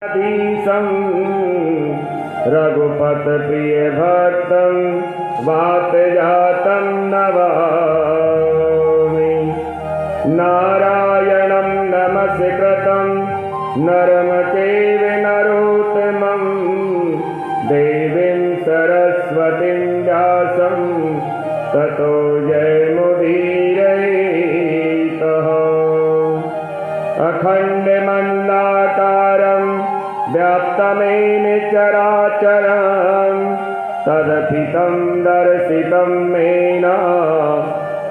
धीशं रघुपत प्रिय भक्तं वातजातं नमामि। नारायणं नमस्कृतं नरं चैव नरोत्तमं देवीं सरस्वतीं व्यासं ततो जयमुदीरयेतः। अखण्डमण्डाकारं व्याप्तमेन चराचरं तदपितं दर्शितं मेन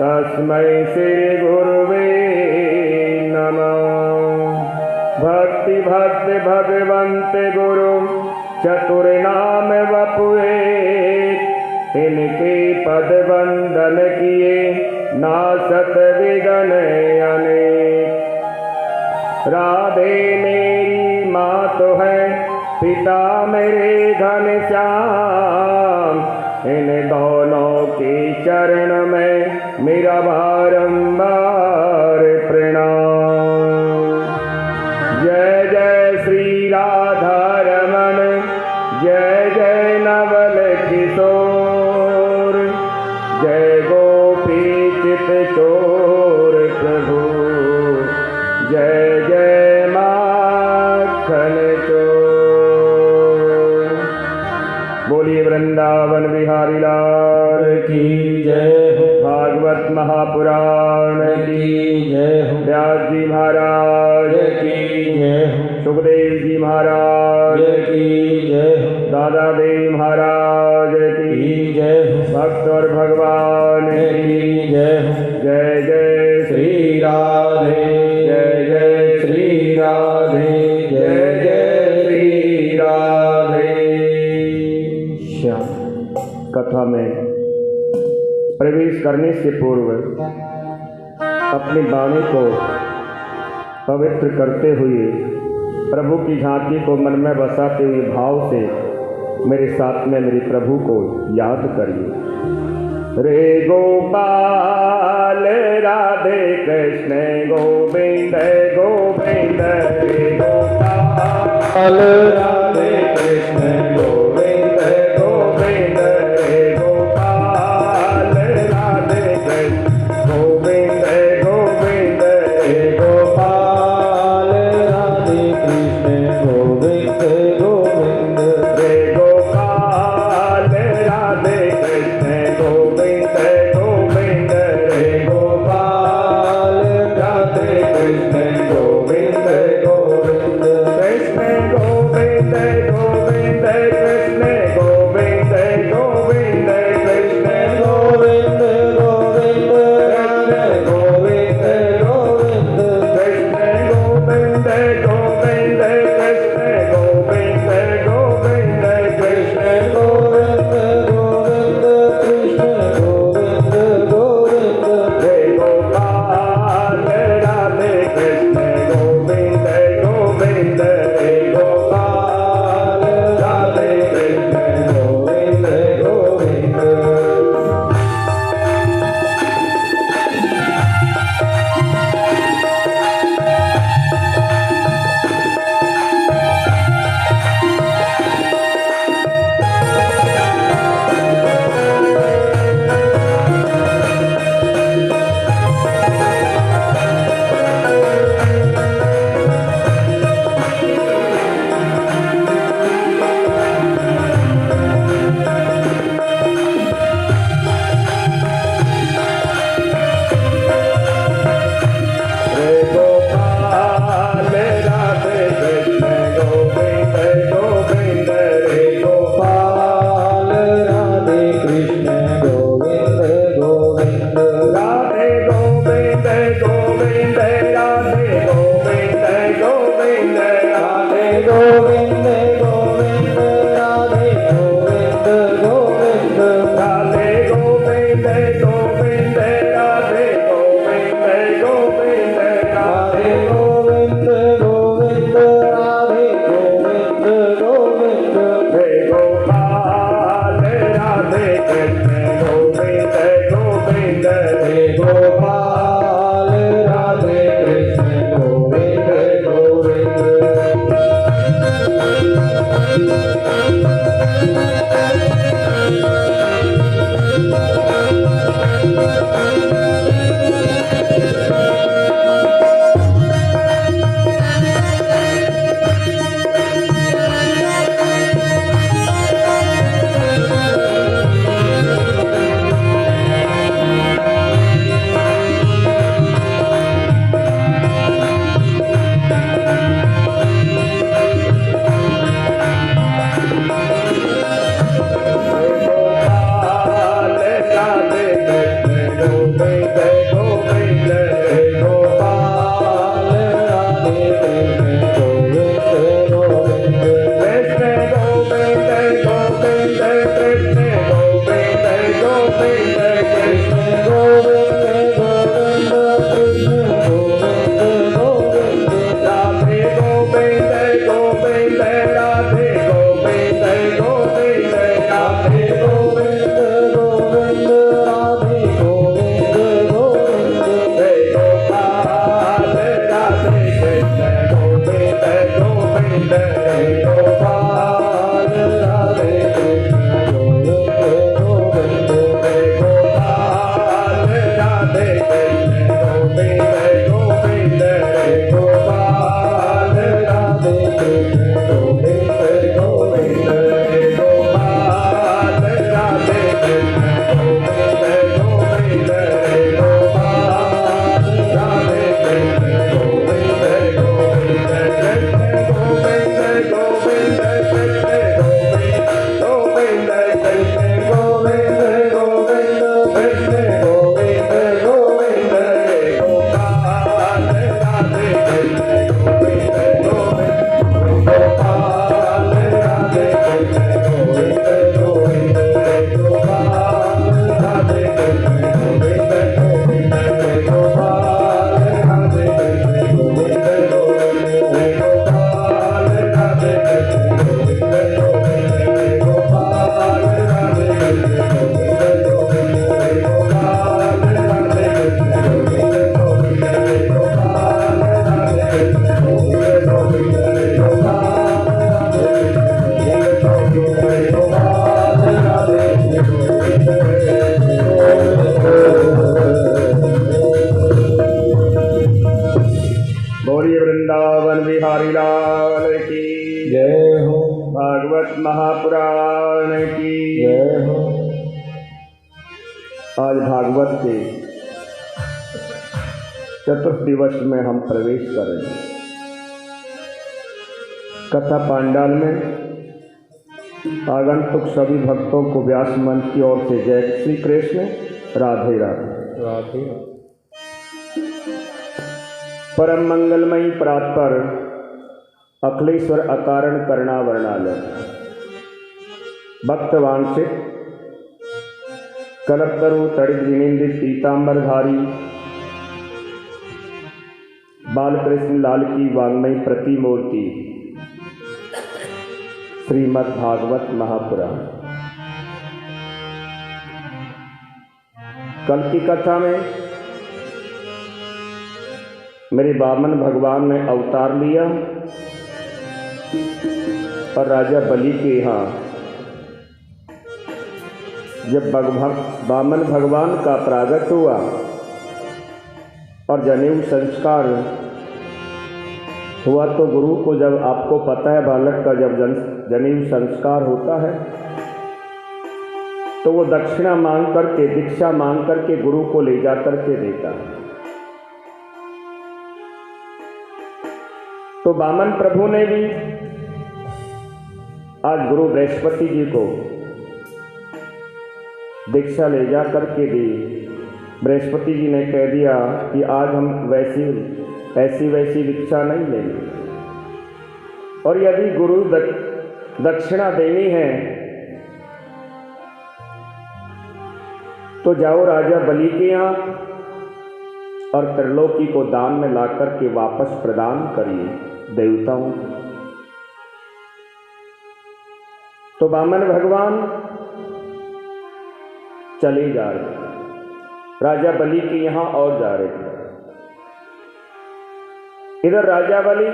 तस्मै श्रीगुरुवे नमः। भक्ति भक्ति भगवन्त गुरु चतुर्नाम वपुए तिनके पद वंदन किए नासत विघ्न अनेक। राधे मेरी माँ तो है पिता मेरे घनश्याम, इन दोनों के चरण में मेरा बारंबार प्रणाम। जय जय श्री राधा रमण जय जय नवल किशोर, जय गोपी चित चोर प्रभु जय जय माखन चोर। बोलिए वृंदावन बिहारी लाल की जय हो। भागवत महापुराण की जय हो। व्यास जी महाराज की जय हो। सुखदेव जी महाराज की जय हो। दादा देव महाराज की जय हो। भक्त और भगवान की जय हो। जय जय श्री राधे जय जय श्री राधे जय जय श्री राधे। श्याम। कथा में प्रवेश करने से पूर्व अपनी वाणी को पवित्र करते हुए प्रभु की झांकी को मन में बसाते हुए भाव से मेरे साथ में मेरे प्रभु को याद करिए। रे गोपाल राधे कृष्ण गोविंद गोविंद, रे गोपाल राधे कृष्ण गोविंद गोविंद, रे गोपाल राधे कृष्ण गोविंद गोविंद, हे गोपाल राधे कृष्ण गोविंद गोविंद, रे गोपाल राधे कृष्ण गोविंद गोविंद, रे गोपाल राधे कृष्ण गोविंद गोविंद, कृष्ण गोविंद गोविंद वृंदावन बिहारी लाल की जय हो, भागवत महापुराण की जय हो। आज भागवत के चतुर्थ दिवस में हम प्रवेश कर रहे हैं। कथा पांडाल में आगंतुक सभी भक्तों को व्यास मंच की ओर से जय श्री कृष्ण, राधे राधे। राधे परम मंगलमयी परात्पर अखिलेश्वर अकारण करुणा वर्णालय भक्त वांछित कलपतरु तड़ित विनिंदित पीतांबरधारी बालकृष्ण लाल की वाङ्मयी प्रतिमूर्ति श्रीमद् भागवत महापुराण। कल की कथा में मेरे वामन भगवान ने अवतार लिया और राजा बलि के यहाँ जब वामन भगवान का प्रागट हुआ और जनेऊ संस्कार हुआ, तो गुरु को, जब आपको पता है बालक का जब जनेऊ संस्कार होता है तो वो दक्षिणा मांग करके, दीक्षा मांग करके गुरु को ले जा करके देता है। तो वामन प्रभु ने भी आज गुरु बृहस्पति जी को दीक्षा ले जा करके दी। बृहस्पति जी ने कह दिया कि आज हम ऐसी वैसी दीक्षा नहीं लेंगे, और यदि गुरु दक्षिणा देनी है तो जाओ राजा बलि के यहाँ और त्रिलोकी को दान में ला करके वापस प्रदान करिए देवताओं। तो वामन भगवान चले जा रहे, राजा बलि के यहाँ और जा रहे थे। इधर राजा बलि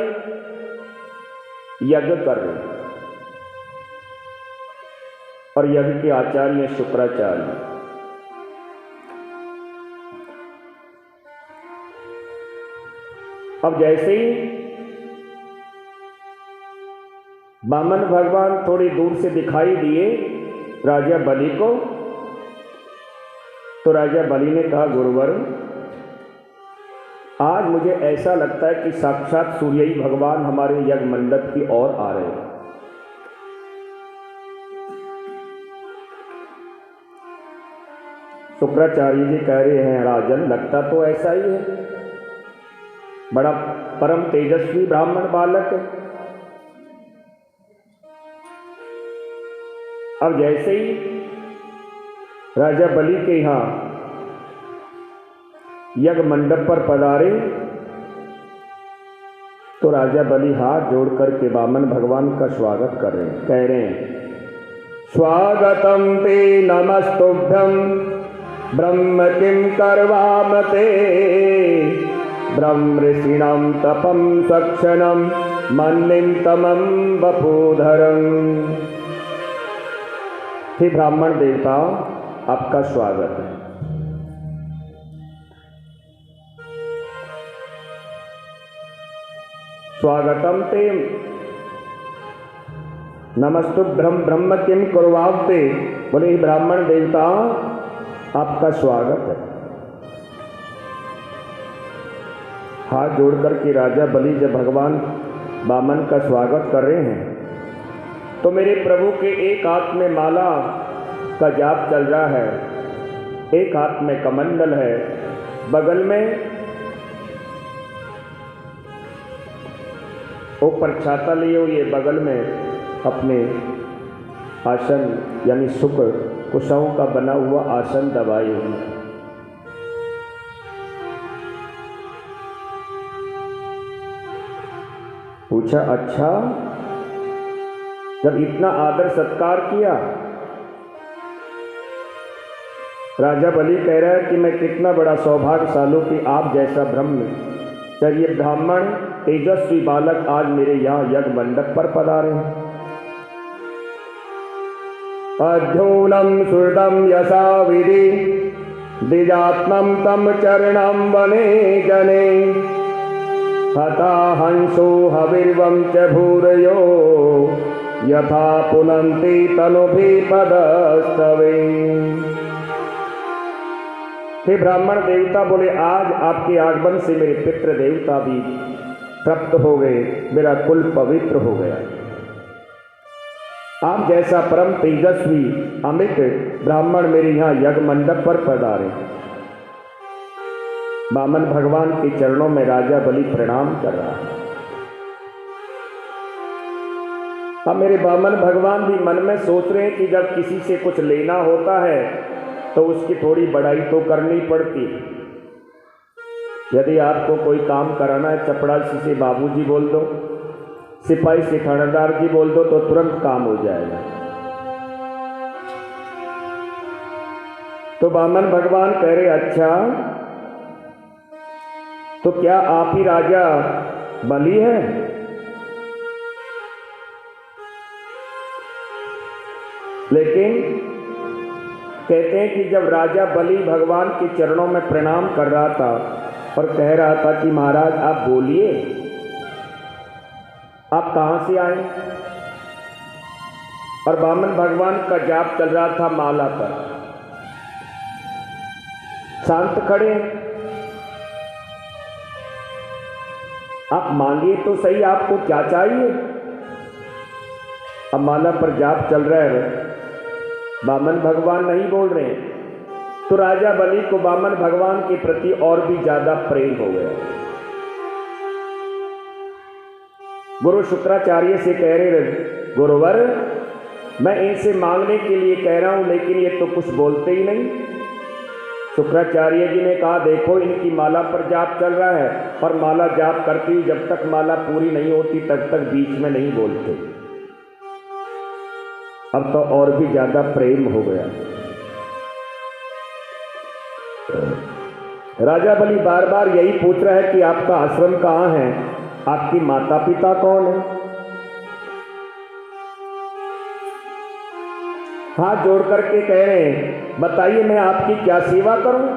यज्ञ कर रहे और यज्ञ के आचार्य शुक्राचार्य। अब जैसे ही वामन भगवान थोड़ी दूर से दिखाई दिए राजा बलि को, तो राजा बलि ने कहा, गुरुवर, आज मुझे ऐसा लगता है कि साक्षात सूर्य ही भगवान हमारे यज्ञ मंडप की ओर आ रहे हैं। शुक्राचार्य जी कह रहे हैं, राजन, लगता तो ऐसा ही है, बड़ा परम तेजस्वी ब्राह्मण बालक है। अब जैसे ही राजा बलि के यहाँ यज्ञ मंडप पर पधारे तो राजा बलि हाथ जोड़ करके वामन भगवान का स्वागत कर रहे हैं। कह रहे हैं, स्वागतम ते नमस्तुभ्यं ब्रह्म किं करवाम ते ब्रह्म ऋषिणं तपं सक्षणं मन्निं तमं वपुधरं। हे ब्राह्मण देवता, आपका स्वागत है। स्वागतम ते नमस्तुभ्यं ब्रह्म किं कुर्वाते। बोले, ही ब्राह्मण देवता, आपका स्वागत है। हाथ जोड़ करके राजा बलि जब भगवान वामन का स्वागत कर रहे हैं तो मेरे प्रभु के एक हाथ में माला का जाप चल रहा है, एक हाथ में कमंडल है, बगल में ऊपर छाता लिए हुए, बगल में अपने आसन यानी शुक्र कुशाओं का बना हुआ आसन दबाए हुए। पूछा, अच्छा, जब इतना आदर सत्कार किया, राजा बलि कह रहा है कि मैं कितना बड़ा सौभाग्यशाली कि आप जैसा ब्रह्मचर्य ब्राह्मण तेजस्वी बालक आज मेरे यहाँ यज्ञ मंडप पर पधारे हैं। अध्योनम सुहृदम यशा विधि द्विजात्मम तम चरणम वने जने हता हंसो हविर्वं च भूरयो यथा पुनन्ति तनुभीपदस्तवे। हे ब्राह्मण देवता बोले, आज आपके आगमन से मेरे पितृ देवता भी तृप्त हो गए, मेरा कुल पवित्र हो गया। आप जैसा परम तेजस्वी अमित ब्राह्मण मेरे यहाँ यज्ञ मंडप पर पधारे। वामन भगवान के चरणों में राजा बलि प्रणाम कर रहा है। अब मेरे वामन भगवान भी मन में सोच रहे हैं कि जब किसी से कुछ लेना होता है तो उसकी थोड़ी बड़ाई तो करनी पड़ती है। यदि आपको कोई काम कराना है, चपड़ासी से बाबूजी बोल दो, सिपाही से थानेदार जी बोल दो, तो तुरंत काम हो जाएगा। तो वामन भगवान कह रहे, अच्छा तो क्या आप ही राजा बलि हैं? लेकिन कहते हैं कि जब राजा बलि भगवान के चरणों में प्रणाम कर रहा था और कह रहा था कि महाराज आप बोलिए, आप कहां से आए? और वामन भगवान का जाप चल रहा था माला पर। शांत खड़े, आप मांगिए तो सही, आपको क्या चाहिए? अब माला पर जाप चल रहा है, वामन भगवान नहीं बोल रहे हैं। तो राजा बलि को वामन भगवान के प्रति और भी ज्यादा प्रेम हो गया। गुरु शुक्राचार्य से कह रहे, गुरुवर मैं इनसे मांगने के लिए कह रहा हूं, लेकिन ये तो कुछ बोलते ही नहीं। शुक्राचार्य जी ने कहा, देखो इनकी माला पर जाप चल रहा है और माला जाप करती हुई जब तक माला पूरी नहीं होती तब तक बीच में नहीं बोलते। अब तो और भी ज्यादा प्रेम हो गया। राजा बलि बार बार यही पूछ रहा है कि आपका आश्रम कहाँ है, आपकी माता पिता कौन है? हाथ जोड़ करके कह रहे हैं, बताइए मैं आपकी क्या सेवा करूं?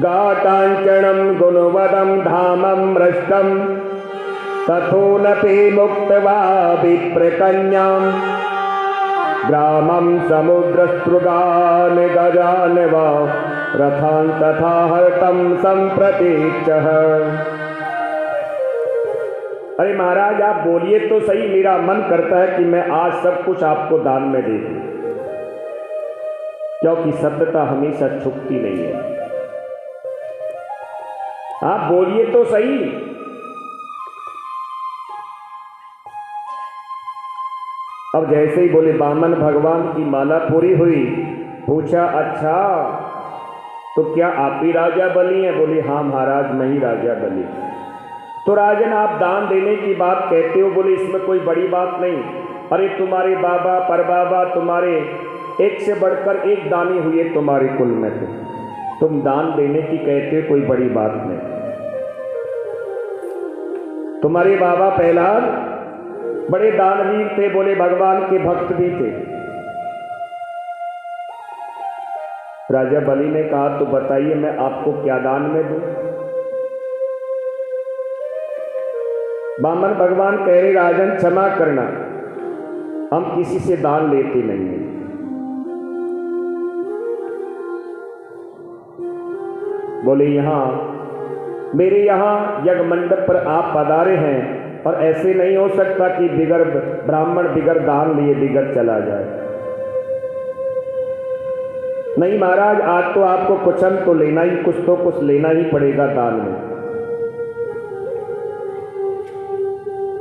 गाटांचणम गुणवदम धामम रष्टम तथोनपि मुक्त्वा विप्रकन्याम ग्रामं समुद्रस्त्रुगान गजान वा रथान तथा हर्तम संप्रतीक्षः। अरे महाराज आप बोलिए तो सही, मेरा मन करता है कि मैं आज सब कुछ आपको दान में दे दूं, क्योंकि सत्यता हमेशा छुपती नहीं है। आप बोलिए तो सही। अब जैसे ही बोले वामन भगवान की माला पूरी हुई, पूछा अच्छा तो क्या आप ही राजा बलि हैं? बोले हाँ महाराज मैं ही राजा बलि। तो राजन आप दान देने की बात कहते हो, बोले इसमें कोई बड़ी बात नहीं। अरे तुम्हारे बाबा परबाबा तुम्हारे एक से बढ़कर एक दानी हुए तुम्हारे कुल में, तुम दान देने की कहते हो, कोई बड़ी बात नहीं। तुम्हारे बाबा प्रहलाद बड़े दानवीर थे, बोले भगवान के भक्त भी थे। राजा बलि ने कहा तो बताइए मैं आपको क्या दान में दूं? वामन भगवान कह रहे, राजन क्षमा करना, हम किसी से दान लेते नहीं हैं। बोले यहाँ मेरे यहाँ यज्ञ मंडप पर आप पधारे हैं और ऐसे नहीं हो सकता कि बिगर ब्राह्मण बिगर दान लिए बिगर चला जाए। नहीं महाराज आज तो आपको कुछ न तो लेना ही, कुछ तो कुछ लेना ही पड़ेगा दान में।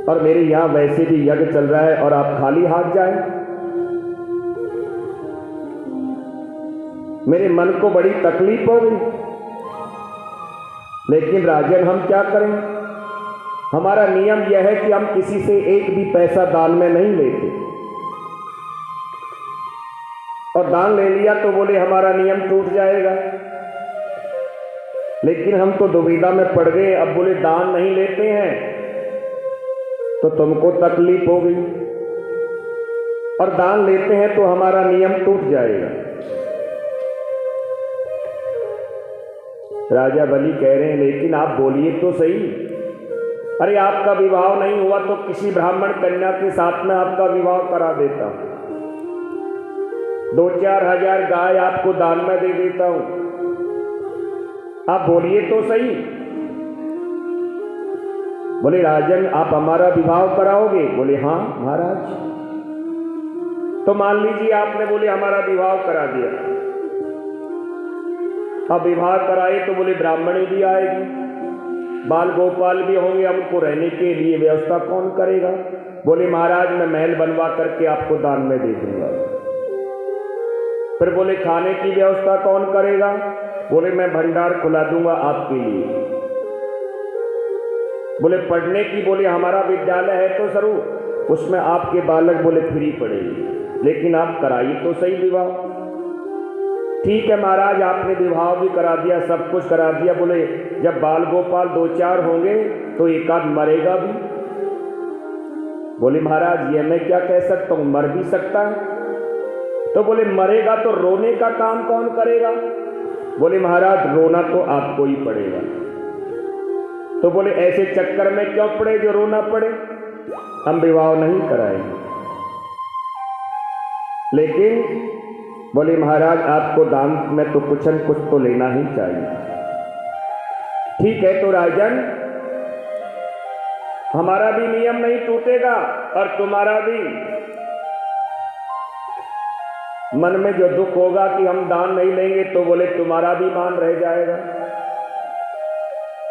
और मेरे यहाँ वैसे भी यज्ञ चल रहा है और आप खाली हाथ जाए, मेरे मन को बड़ी तकलीफ हो गई। लेकिन राजन हम क्या करें, हमारा नियम यह है कि हम किसी से एक भी पैसा दान में नहीं लेते, और दान ले लिया तो बोले हमारा नियम टूट जाएगा। लेकिन हम तो दुविधा में पड़ गए, अब बोले दान नहीं लेते हैं तो तुमको तकलीफ हो गई, और दान लेते हैं तो हमारा नियम टूट जाएगा। राजा बलि कह रहे हैं लेकिन आप बोलिए तो सही, अरे आपका विवाह नहीं हुआ तो किसी ब्राह्मण कन्या के साथ में आपका विवाह करा देता हूं, 2-4 हजार गाय आपको दान में दे देता हूं, आप बोलिए तो सही। बोले राजन आप हमारा विवाह कराओगे? बोले हाँ महाराज। तो मान लीजिए आपने बोले हमारा विवाह करा दिया, अब विवाह कराए तो बोले ब्राह्मणी भी आएगी, बाल गोपाल भी होंगे, हमको रहने के लिए व्यवस्था कौन करेगा? बोले महाराज मैं महल बनवा करके आपको दान में दे दूंगा। फिर बोले खाने की व्यवस्था कौन करेगा? बोले मैं भंडार खुला दूंगा आपके लिए। बोले पढ़ने की? बोले हमारा विद्यालय है तो जरूर, उसमें आपके बालक बोले फ्री पढ़ेंगे, लेकिन आप कराइए तो सही विवाह। ठीक है महाराज, आपने विवाह भी करा दिया, सब कुछ करा दिया। बोले जब बाल गोपाल 2-4 होंगे तो एक आध मरेगा भी। बोले महाराज ये मैं क्या कह सकता हूं, मर भी सकता है। तो बोले मरेगा तो रोने का काम कौन करेगा? बोले महाराज रोना तो आपको ही पड़ेगा। तो बोले ऐसे चक्कर में क्यों पड़े जो रोना पड़े, हम विवाह नहीं कराएंगे। लेकिन बोले महाराज आपको दान में तो कुछ न कुछ तो लेना ही चाहिए। ठीक है तो राजन हमारा भी नियम नहीं टूटेगा और तुम्हारा भी मन में जो दुख होगा कि हम दान नहीं लेंगे तो बोले तुम्हारा भी मान रह जाएगा।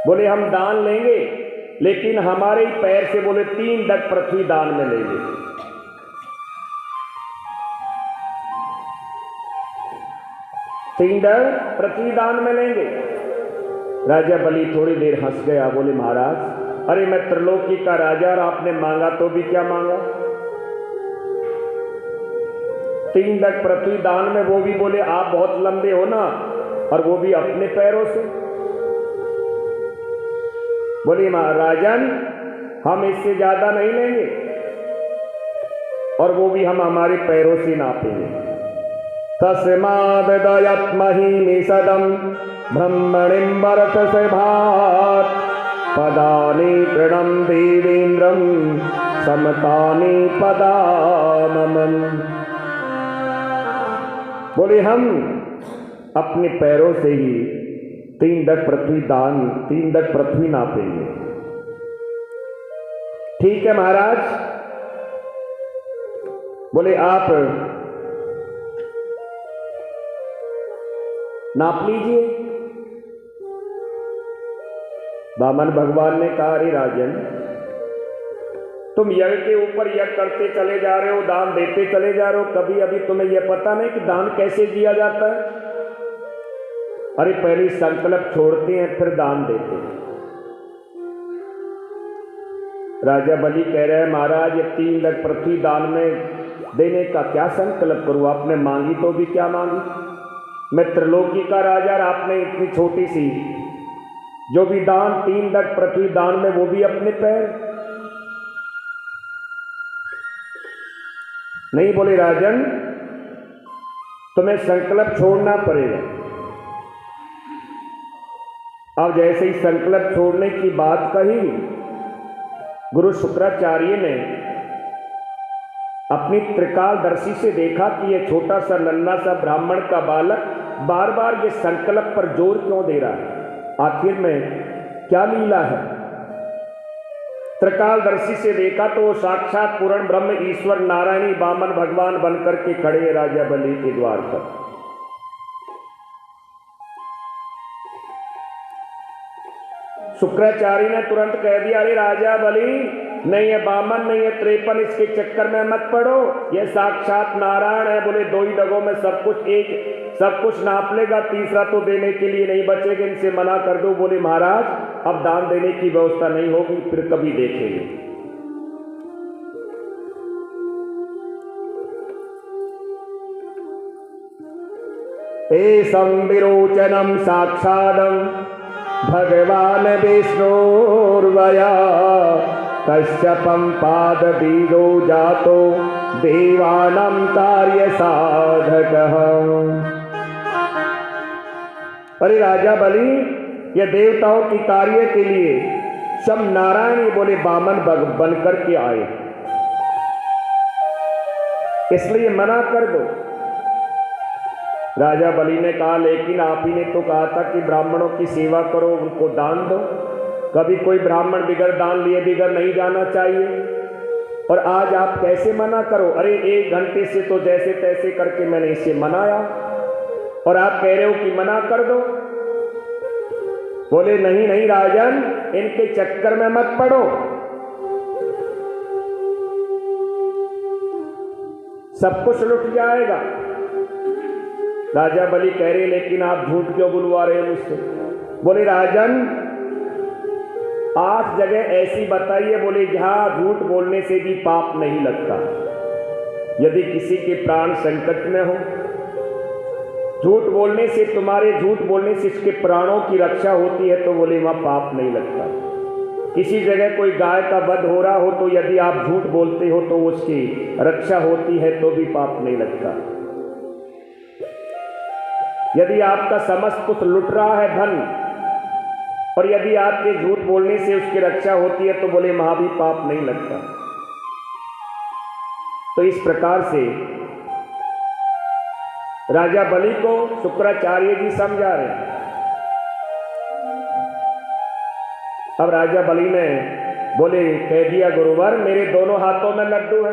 बोले हम दान लेंगे लेकिन हमारे ही पैर से बोले 3 डग पृथ्वी दान में लेंगे। 3 डग पृथ्वी दान में लेंगे। राजा बलि थोड़ी देर हंस गया, बोले महाराज अरे मैं त्रिलोकी का राजा और आपने मांगा तो भी क्या मांगा, 3 डग पृथ्वी दान में, वो भी बोले आप बहुत लंबे हो ना, और वो भी अपने पैरों से। बोले राजन हम इससे ज्यादा नहीं लेंगे और वो भी हम हमारे पैरों से नापेंगे। तस्माद् दयत्महि सदम ब्रह्मणिं वर्चसे भात पदानि तृणं देवेन्द्रं समतानि पदामम। बोले हम अपने पैरों से ही 3 डग पृथ्वी दान, 3 डग पृथ्वी नापेंगे। ठीक है महाराज। बोले आप नाप लीजिए। वामन भगवान ने कहा अरे राजन तुम यज्ञ के ऊपर यज्ञ करते चले जा रहे हो, दान देते चले जा रहे हो, कभी अभी तुम्हें यह पता नहीं कि दान कैसे दिया जाता है? अरे पहले संकल्प छोड़ते हैं फिर दान देते हैं। राजा बलि कह रहे हैं महाराज ये 3 डग पृथ्वी दान में देने का क्या संकल्प करूं, आपने मांगी तो भी क्या मांगी, मैं त्रिलोकी का राजा और आपने इतनी छोटी सी जो भी दान 3 डग पृथ्वी दान में वो भी अपने पैर। नहीं बोले राजन तुम्हें संकल्प छोड़ना पड़ेगा। अब जैसे ही संकल्प छोड़ने की बात कही, गुरु शुक्राचार्य ने अपनी त्रिकालदर्शी से देखा कि यह छोटा सा नन्हा सा ब्राह्मण का बालक बार बार ये संकल्प पर जोर क्यों दे रहा है, आखिर में क्या लीला है। त्रिकालदर्शी से देखा तो वो साक्षात पूर्ण ब्रह्म ईश्वर नारायणी वामन भगवान बनकर के खड़े हैं राजा बलि के द्वार पर। शुक्राचार्य ने तुरंत कह दिया अरे राजा बलि नहीं है वामन नहीं है 53, इसके चक्कर में मत पड़ो, ये साक्षात नारायण है। बोले 2 ही डगों में सब कुछ नाप लेगा, तीसरा तो देने के लिए नहीं बचेगा, इनसे मना कर दो। बोले महाराज अब दान देने की व्यवस्था नहीं होगी, फिर कभी देखेंगे। एषं विरोचनं साक्षादं भगवान विष्णुर्वया कश्यपं पादबीजो जातो देवानां कार्य साधकः। अरे राजा बलि यह देवताओं की कार्य के लिए सब नारायण बोले बामन बनकर के आए, इसलिए मना कर दो। राजा बलि ने कहा लेकिन आप ही ने तो कहा था कि ब्राह्मणों की सेवा करो, उनको दान दो, कभी कोई ब्राह्मण बिगड़ दान लिए बिगड़ नहीं जाना चाहिए, और आज आप कैसे मना करो? अरे 1 घंटे से तो जैसे तैसे करके मैंने इसे मनाया और आप कह रहे हो कि मना कर दो। बोले नहीं नहीं राजन, इनके चक्कर में मत पड़ो, सब कुछ लुट जाएगा। राजा बलि कह रहे लेकिन आप झूठ क्यों बुलवा रहे हैं मुझसे? बोले राजन 8 जगह ऐसी बताइए बोले जहां झूठ बोलने से भी पाप नहीं लगता। यदि किसी के प्राण संकट में हो, झूठ बोलने से, तुम्हारे झूठ बोलने से इसके प्राणों की रक्षा होती है, तो बोले वहां पाप नहीं लगता। किसी जगह कोई गाय का वध हो रहा हो तो यदि आप झूठ बोलते हो तो उसकी रक्षा होती है, तो भी पाप नहीं लगता। यदि आपका समस्त कुछ लुट रहा है धन, और यदि आपके झूठ बोलने से उसकी रक्षा होती है, तो बोले वहां भी पाप नहीं लगता। तो इस प्रकार से राजा बलि को शुक्राचार्य जी समझा रहे हैं। अब राजा बलि ने बोले कह दिया गुरुवर मेरे दोनों हाथों में लड्डू है,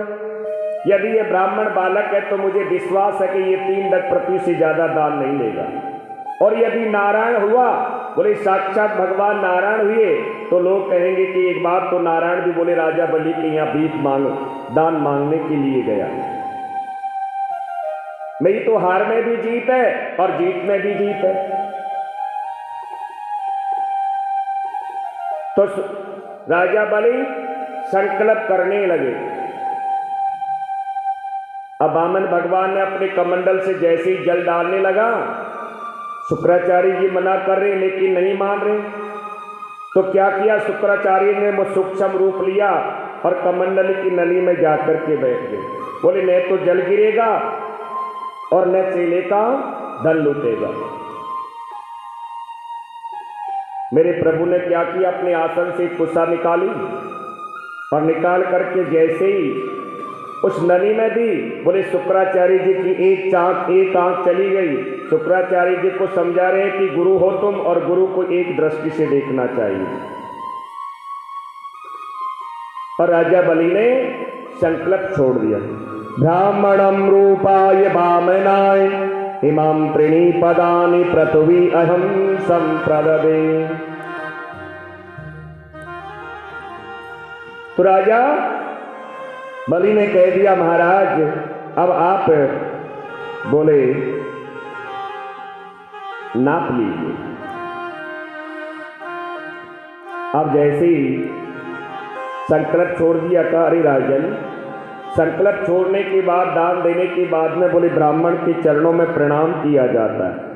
यदि ये ब्राह्मण बालक है तो मुझे विश्वास है कि ये 3 दंड पृथ्वी से ज्यादा दान नहीं लेगा, और यदि नारायण हुआ, बोले साक्षात भगवान नारायण हुए, तो लोग कहेंगे कि एक बार तो नारायण भी बोले राजा बलि के यहाँ भीख मांगो, दान मांगने के लिए गया। मेरी तो हार में भी जीत है और जीत में भी जीत है। तो राजा बलि संकल्प करने लगे। अब वामन भगवान ने अपने कमंडल से जैसे ही जल डालने लगा, शुक्राचार्य जी मना कर रहे लेकिन नहीं मान रहे, तो क्या किया शुक्राचार्य ने वो सूक्ष्म रूप लिया और कमंडल की नली में जाकर के बैठ गए। बोले न तो जल गिरेगा और न चेले का धन लूटेगा। मेरे प्रभु ने क्या किया, अपने आसन से कुशा निकाली और निकाल करके जैसे ही उस नली में दी, बोले शुक्राचार्य जी की एक आंख चली गई। शुक्राचार्य जी को समझा रहे कि गुरु हो तुम और गुरु को एक दृष्टि से देखना चाहिए। और राजा बलि ने संकल्प छोड़ दिया। ब्राह्मणम रूपाय वामनाय इमाम त्रीणि पदानि पृथ्वी अहम संप्रददे। तो राजा बलि ने कह दिया महाराज अब आप बोले नाप लीजिए। अब जैसे ही संकल्प छोड़ दिया का अरे राजन, संकल्प छोड़ने के बाद दान देने के बाद में बोले ब्राह्मण के चरणों में प्रणाम किया जाता है।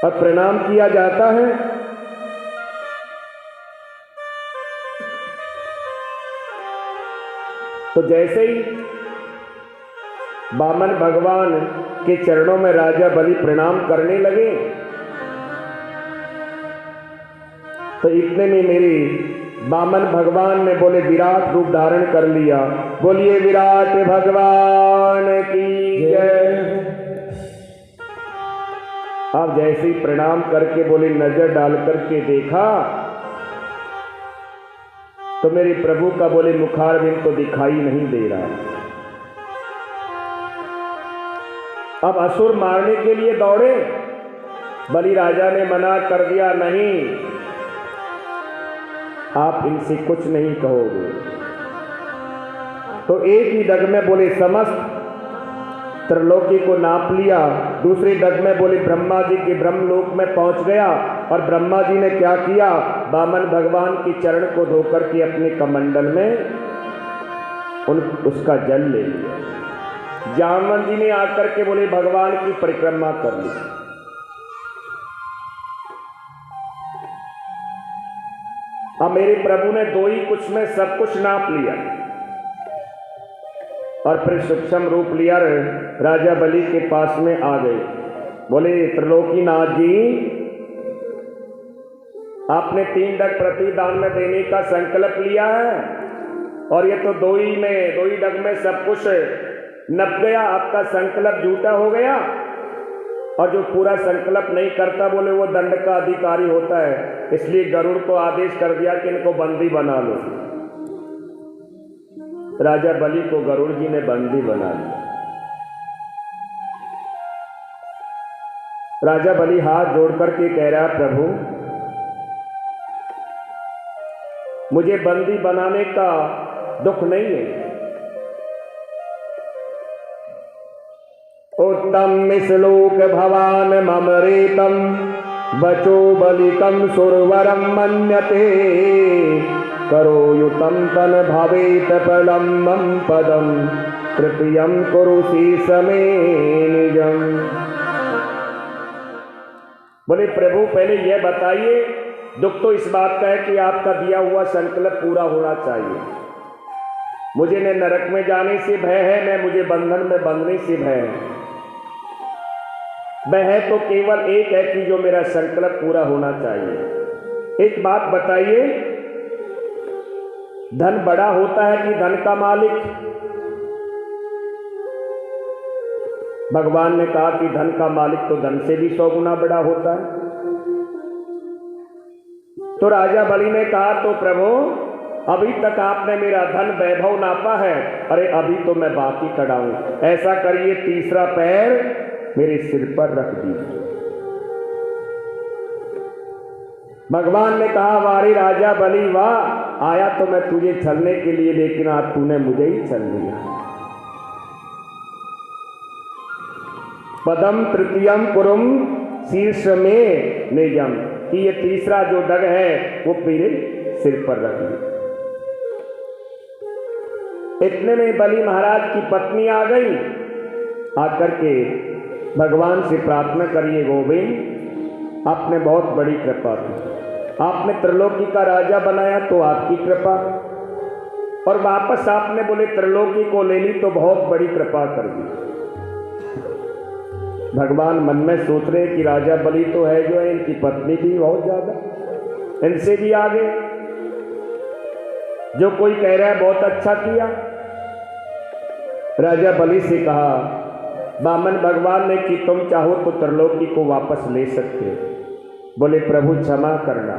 और प्रणाम किया जाता है तो जैसे ही वामन भगवान के चरणों में राजा बलि प्रणाम करने लगे, तो इतने में मेरे वामन भगवान ने बोले विराट रूप धारण कर लिया। बोलिए विराट भगवान की जय। अब जैसे ही प्रणाम करके बोले नजर डाल करके देखा तो मेरे प्रभु का बोले मुखारविंद तो दिखाई नहीं दे रहा। अब असुर मारने के लिए दौड़े, बलि राजा ने मना कर दिया, नहीं आप इनसे कुछ नहीं कहोगे। तो एक ही डग में बोले समस्त त्रिलोकी को नाप लिया, दूसरे डग में बोले ब्रह्मा जी के ब्रह्मलोक में पहुंच गया। और ब्रह्मा जी ने क्या किया, वामन भगवान के चरण को धोकर के अपने कमंडल में उसका जल ले लिया। जामवन जी ने आकर के बोले भगवान की परिक्रमा कर ली। अब मेरे प्रभु ने 2 ही कुछ में सब कुछ नाप लिया और फिर सूक्ष्म रूप लिया राजा बलि के पास में आ गए। बोले त्रिलोकीनाथ जी आपने 3 डग प्रतिदान में देने का संकल्प लिया है और ये तो 2 ही डग में सब कुछ नप गया, आपका संकल्प झूठा हो गया। और जो पूरा संकल्प नहीं करता बोले वो दंड का अधिकारी होता है। इसलिए गरुड़ को आदेश कर दिया कि इनको बंदी बना लो। राजा बलि को गरुड़ जी ने बंदी बना लिया। राजा बलि हाथ जोड़ करके कह रहा, प्रभु मुझे बंदी बनाने का दुख नहीं है। उत्तम श्लोक भवान ममरेतम बचो बलिकम सुरवरम मन्यते करो युतम तन भवेत प्रलम्बम पदम तृतीयम कुरुषि समे निजम। बोले प्रभु पहले यह बताइए, दुख तो इस बात का है कि आपका दिया हुआ संकल्प पूरा होना चाहिए। मुझे न नरक में जाने से भय है, न मुझे बंधन में बंधने से भय है। वह है तो केवल एक है कि जो मेरा संकल्प पूरा होना चाहिए। एक बात बताइए, धन बड़ा होता है कि धन का मालिक? भगवान ने कहा कि धन का मालिक तो धन से भी 100 गुना बड़ा होता है। तो राजा बलि ने कहा, तो प्रभु अभी तक आपने मेरा धन वैभव नापा है, अरे अभी तो मैं बाकी खड़ा हूं। ऐसा करिए, तीसरा पैर मेरे सिर पर रख दीजिए। भगवान ने कहा, वारे राजा बलि वाह, आया तो मैं तुझे छलने के लिए, लेकिन आज तूने मुझे ही छल लिया। पदम तृतीयम कुरुम शीर्ष में निजम, कि ये तीसरा जो डग है वो मेरे सिर पर रख लिया। इतने में बलि महाराज की पत्नी आ गई। आकर के भगवान से प्रार्थना करिए, गोविंद आपने बहुत बड़ी कृपा की, आपने त्रिलोकी का राजा बनाया तो आपकी कृपा, और वापस आपने बोले त्रिलोकी को ले ली तो बहुत बड़ी कृपा कर दी। भगवान मन में सोच रहे कि राजा बलि तो है जो है, इनकी पत्नी भी बहुत ज्यादा, इनसे भी आगे। जो कोई कह रहा है बहुत अच्छा किया। राजा बलि से कहा, बामन भगवान ने कि तुम चाहो तो त्रिलोकी को वापस ले सकते हो। बोले प्रभु क्षमा करना,